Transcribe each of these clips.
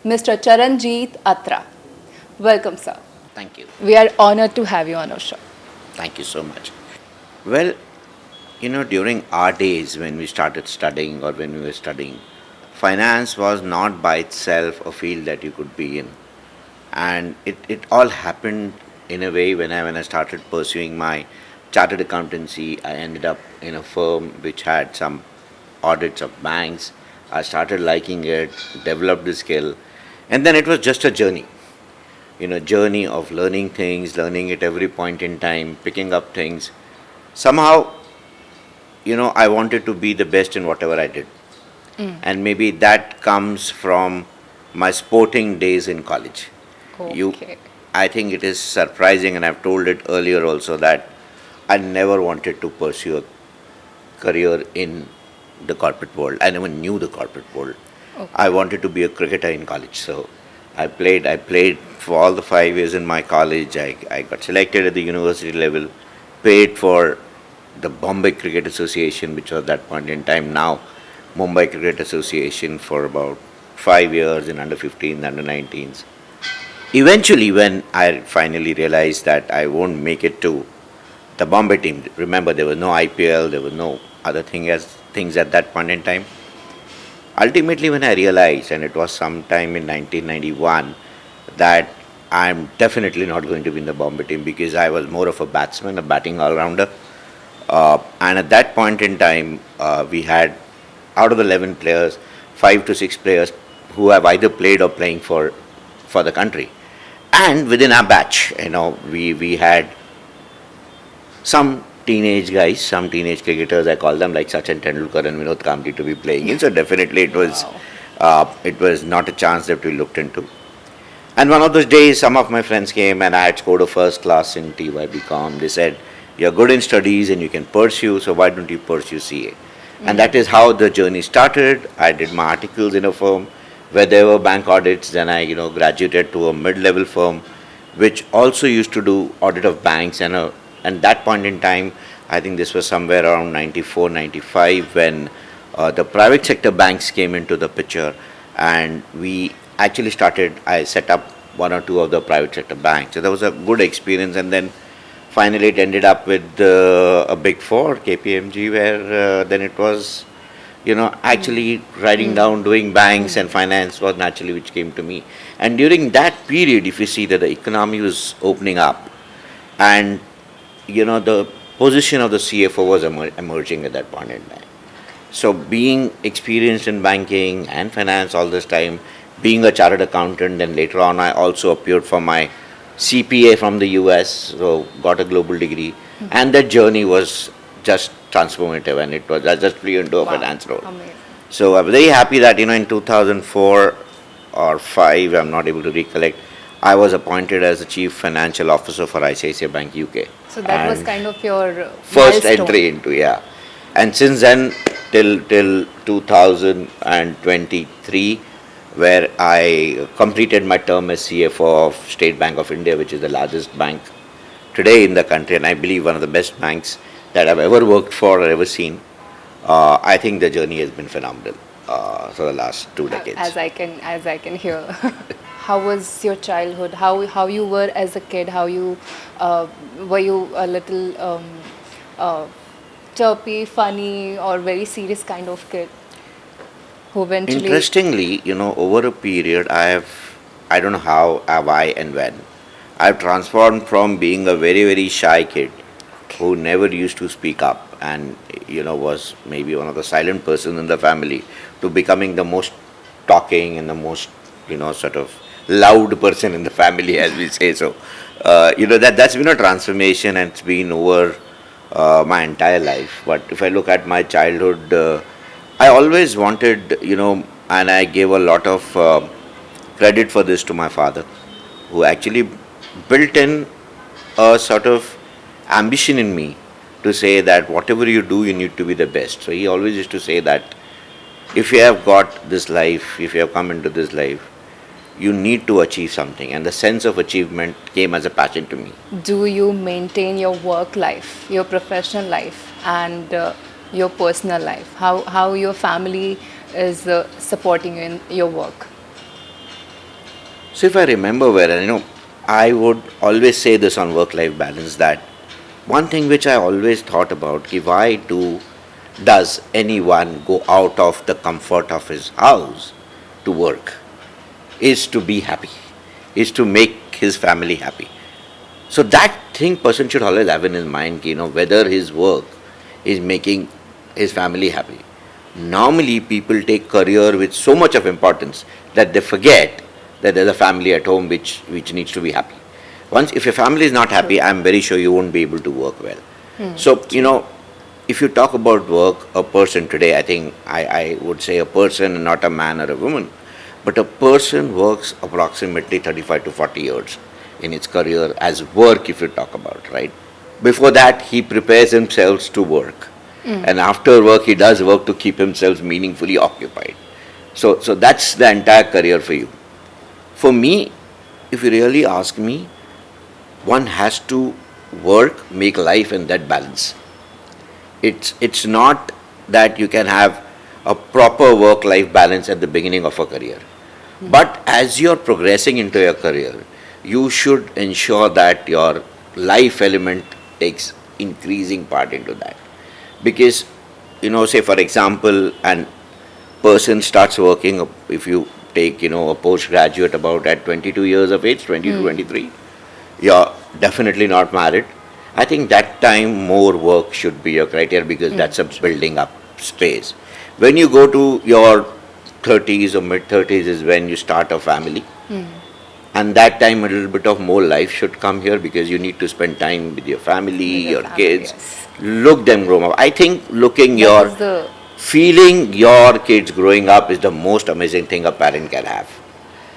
Mr. Charanjit Atra. Welcome, sir. Thank you. We are honored to have you on our show. Thank you so much. Well, during our days when we started studying or when we were studying, finance was not by itself a field that you could be in. And it all happened in a way when I started pursuing my chartered accountancy. I ended up in a firm which had some audits of banks. I started liking it, developed the skill, and then it was just a journey. Journey of learning things, learning at every point in time, picking up things. Somehow, I wanted to be the best in whatever I did. And maybe that comes from my sporting days in college. You, Okay. I think it is surprising, and I've told it earlier also, that I never wanted to pursue a career in the corporate world. I never knew the corporate world. Okay. I wanted to be a cricketer in college, so I played for all the 5 years in my college. I got selected at the university level, paid for the Bombay Cricket Association, which was at that point in time now Mumbai Cricket Association, for about 5 years in under 15s, under 19s. Eventually, when I finally realized that I won't make it to the Bombay team, remember there was no IPL, there was no other things at that point in time. Ultimately, when I realized, and it was sometime in 1991, that I'm definitely not going to be in the Bombay team because I was more of a batsman, a batting all-rounder. And at that point in time, we had, out of the 11 players, 5 to 6 players who have either played or playing for the country. And within our batch, we had some teenage guys, some teenage cricketers, I call them, like Sachin Tendulkar and Vinod Kambli, to be playing in. So definitely it was not a chance that we looked into. And one of those days, some of my friends came and I had scored a first class in TYBCom. They said, "You're good in studies and you can pursue, so why don't you pursue CA?" And that is how the journey started. I did my articles in a firm where there were bank audits. Then I, graduated to a mid-level firm which also used to do audit of banks. And that point in time, I think this was somewhere around 94, 95, when the private sector banks came into the picture, and I set up one or two of the private sector banks. So that was a good experience, and then finally it ended up with a big four, KPMG, where then it was, actually writing down, doing banks and finance was naturally which came to me. And during that period, if you see that the economy was opening up, and the position of the CFO was emerging at that point in time. So being experienced in banking and finance all this time, being a chartered accountant, and later on I also appeared for my CPA from the US, so got a global degree, and that journey was just transformative, and I just flew into a finance role. Amazing. So I'm very happy that in 2004 or 5, I'm not able to recollect, I was appointed as the Chief Financial Officer for ICICI Bank UK. So that was And kind of your first milestone. entry into, yeah. And since then, till 2023, where I completed my term as CFO of State Bank of India, which is the largest bank today in the country, and I believe one of the best banks that I've ever worked for or ever seen. I think the journey has been phenomenal for the last 2 decades. As I can hear. How was your childhood? How you were as a kid? How you were you a little chirpy, funny, or very serious kind of kid who eventually? Interestingly, over a period, I don't know how, why, and when, I've transformed from being a very, very shy kid who never used to speak up and, was maybe one of the silent persons in the family, to becoming the most talking and the most, sort of loud person in the family, as we say. So, that's been a transformation, and it's been over my entire life. But if I look at my childhood, I always wanted, and I gave a lot of credit for this to my father, who actually built in a sort of ambition in me to say that whatever you do, you need to be the best. So he always used to say that if you have got this life, if you have come into this life, you need to achieve something, and the sense of achievement came as a passion to me. Do you maintain your work life, your professional life, and your personal life? How your family is supporting you in your work? So if I remember well, and I would always say this on work-life balance, that one thing which I always thought about, ki why does anyone go out of the comfort of his house to work, is to be happy, is to make his family happy. So that thing person should always have in his mind, ki, whether his work is making his family happy. Normally, people take career with so much of importance that they forget that there's a family at home which needs to be happy. Once, if your family is not happy, I'm very sure you won't be able to work well. So, if you talk about work, a person today, I think I would say a person, not a man or a woman, but a person works approximately 35 to 40 years in its career as work, if you talk about, right? Before that, he prepares himself to work. And after work, he does work to keep himself meaningfully occupied. So that's the entire career for you. For me, if you really ask me, one has to work, make life, and that balance. It's not that you can have a proper work-life balance at the beginning of a career. But as you're progressing into your career, you should ensure that your life element takes increasing part into that. Because, say for example, an person starts working, if you take, a postgraduate about at 22 years of age, 20 to 23, you're definitely not married. I think that time more work should be your criteria, because that's a building up space. When you go to your 30s or mid 30s is when you start a family. And that time a little bit of more life should come here, because you need to spend time with your family, With your your family, kids, yes. look them grow up. I think That is the feeling your kids growing up is the most amazing thing a parent can have.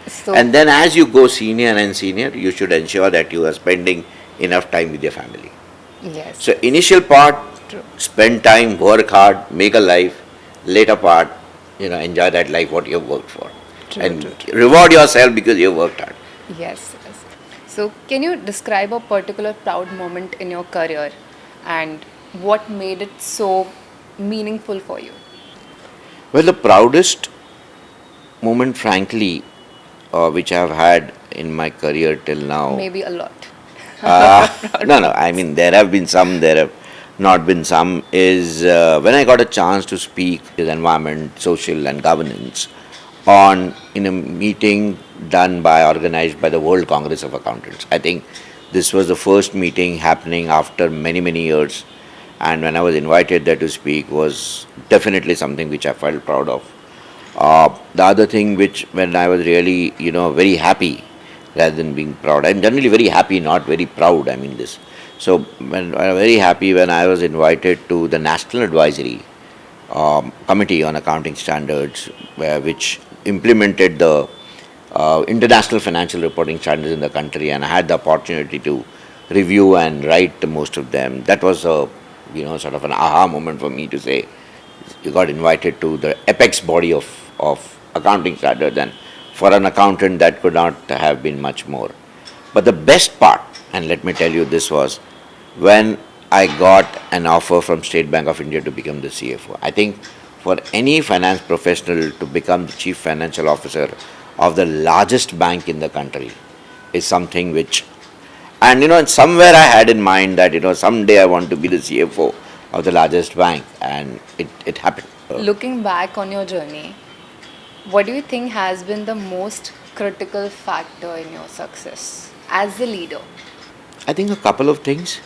so And then as you go senior and senior, you should ensure that you are spending enough time with your family. yes, So initial part, true, spend time, work hard, make a life. Later part, enjoy that life what you have worked for. true, And true, true. reward yourself because you have worked hard. Yes, yes. So, can you describe a particular proud moment in your career and what made it so meaningful for you? Well, the proudest moment, frankly, which I've had in my career till now. Maybe a lot. No. I mean, there have been some, there have not been some. Is when I got a chance to speak is environment, social, and governance in a meeting organized by the World Congress of Accountants. I think this was the first meeting happening after many many years, and when I was invited there to speak was definitely something which I felt proud of. The other thing which when I was really very happy rather than being proud. I'm generally very happy, not very proud. I mean this. So when I was very happy when I was invited to the National Advisory Committee on Accounting Standards, which implemented the international financial reporting standards in the country, and I had the opportunity to review and write most of them. That was a sort of an aha moment for me to say you got invited to the apex body of accounting standards, and for an accountant that could not have been much more. But the best part, and let me tell you, this was when I got an offer from State Bank of India to become the CFO. I think for any finance professional to become the chief financial officer of the largest bank in the country is something which, and somewhere I had in mind that someday I want to be the CFO of the largest bank, and it happened. Looking back on your journey, what do you think has been the most critical factor in your success as a leader? I think a couple of things.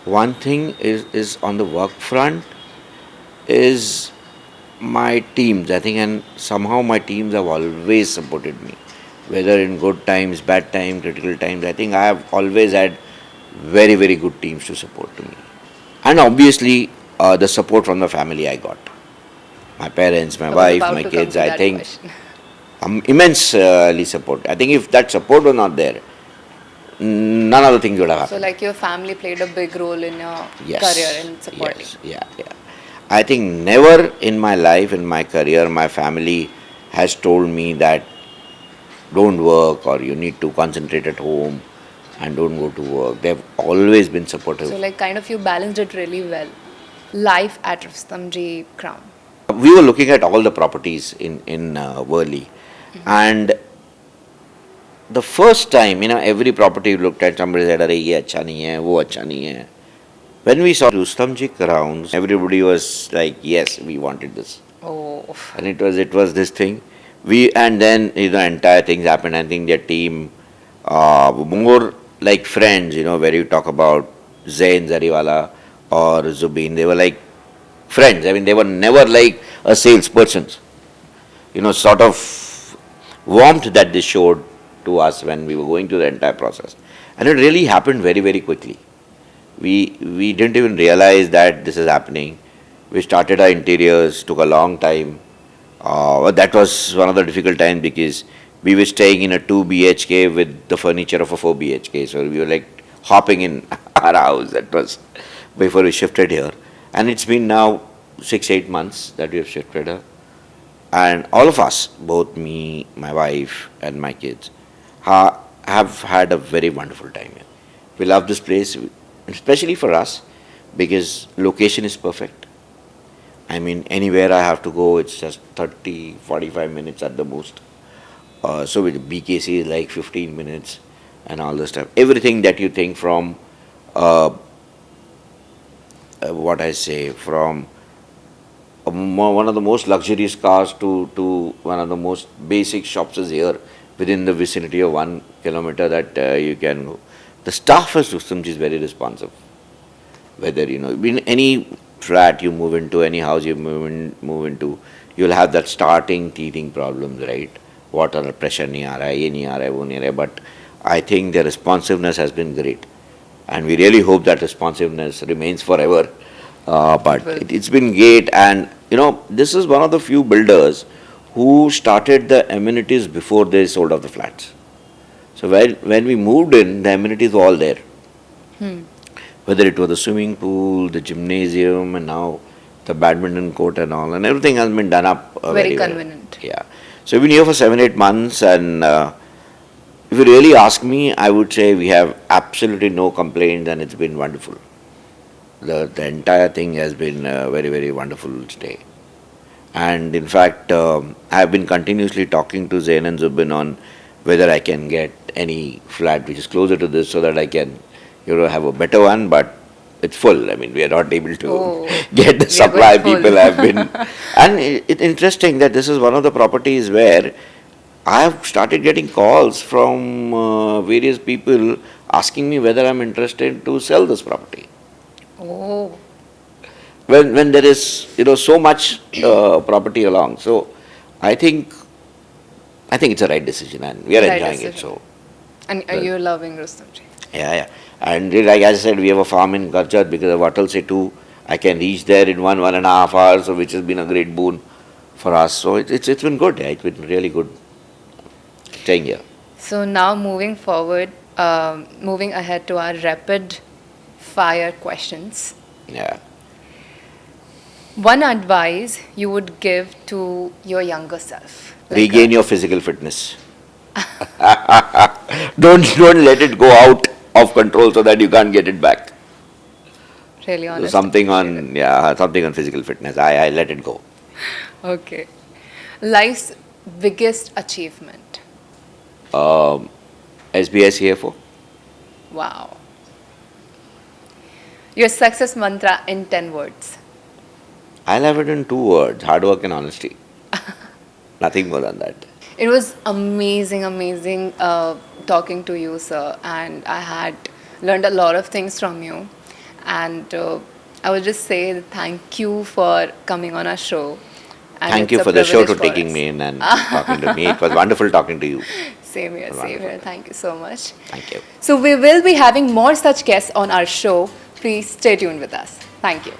One thing is on the work front is my teams. I think, and somehow my teams have always supported me, whether in good times, bad times, critical times. I think I have always had very very good teams to support to me, and obviously the support from the family I got, my parents, my I was wife, about my to come kids. to I that think question. immensely support. I think if that support was not there, none of the things would have So, happened. like your family played a big role in your career Yes, in supporting. yeah. I think never in my life, in my career, my family has told me that don't work or you need to concentrate at home and don't go to work. They've always been supportive. So, like, kind of you balanced it really well. Life at Rustomjee Crown. We were looking at all the properties in Worli, and the first time, every property we looked at, somebody said, "Arey, ye acha nahi hai, wo acha nahi hai." When we saw Rustomjee Crown, everybody was like, "Yes, we wanted this," Oh. and it was this thing. And then entire things happened. I think their team, more like friends, where you talk about Zain Zariwala or Zubin, they were like friends. I mean, they were never like a salespersons. Sort of warmth that they showed to us when we were going through the entire process, and it really happened very, very quickly. We didn't even realize that this is happening. We started our interiors, took a long time. But that was one of the difficult times because we were staying in a 2 BHK with the furniture of a 4 BHK. So we were like hopping in our house. That was before we shifted here. And it's been now 6-8 months that we have shifted here. And all of us, both me, my wife, and my kids, have had a very wonderful time here. We love this place, especially for us, because location is perfect. I mean, anywhere I have to go, it's just 30, 45 minutes at the most. So with BKC is like 15 minutes and all this stuff. Everything that you think from, what I say, from one of the most luxurious cars to one of the most basic shops is here within the vicinity of 1 kilometer that you can go. The staff at Rustomjee is very responsive. Whether, in any flat you move into, any house you move into, you'll have that starting teething problems, right? Water pressure nahi aa raha hai, ye nahi aa raha hai, wo nahi aa raha hai. But I think the responsiveness has been great. And we really hope that responsiveness remains forever. But it's been great. And, this is one of the few builders who started the amenities before they sold off the flats. So when we moved in, the amenities were all there. Whether it was the swimming pool, the gymnasium, and now the badminton court and all, and everything has been done up Very well. convenient. Yeah. So we've been here for 7-8 months, and if you really ask me, I would say we have absolutely no complaints, and it's been wonderful. The entire thing has been a very, very wonderful stay. And in fact, I have been continuously talking to Zain and Zubin on whether I can get any flat which is closer to this so that I can, have a better one, but it's full. I mean, we are not able to get the we are supply. going full. People have been, and it's interesting that this is one of the properties where I have started getting calls from various people asking me whether I'm interested to sell this property. Oh. When there is so much property along, so I think it's a right decision, and we are Right enjoying it. decision. So And Well- you're loving Rustomjee. yeah, and like I said, we have a farm in Garjat because of Atal Setu. I can reach there in 1.5 hours, so which has been a great boon for us. So it's been good. Yeah, it's been really good staying here. So now moving forward, moving ahead to our rapid fire questions. Yeah. One advice you would give to your younger self? Regain your physical fitness. Don't let it go out of control so that you can't get it back. Really So honest. something on physical fitness. I let it go. Okay. Life's biggest achievement. SBI CFO. Wow. Your success mantra in 10 words. I'll have it in 2 words: hard work and honesty. Nothing more than that. It was amazing talking to you, sir, and I had learned a lot of things from you. And I would just say thank you for coming on our show. And Thank it's you a for the show to privilege for taking us. me in and talking to me. It was wonderful talking to you. Same here, same Wonderful. here. Thank you so much. Thank you. So we will be having more such guests on our show. Please stay tuned with us. Thank you.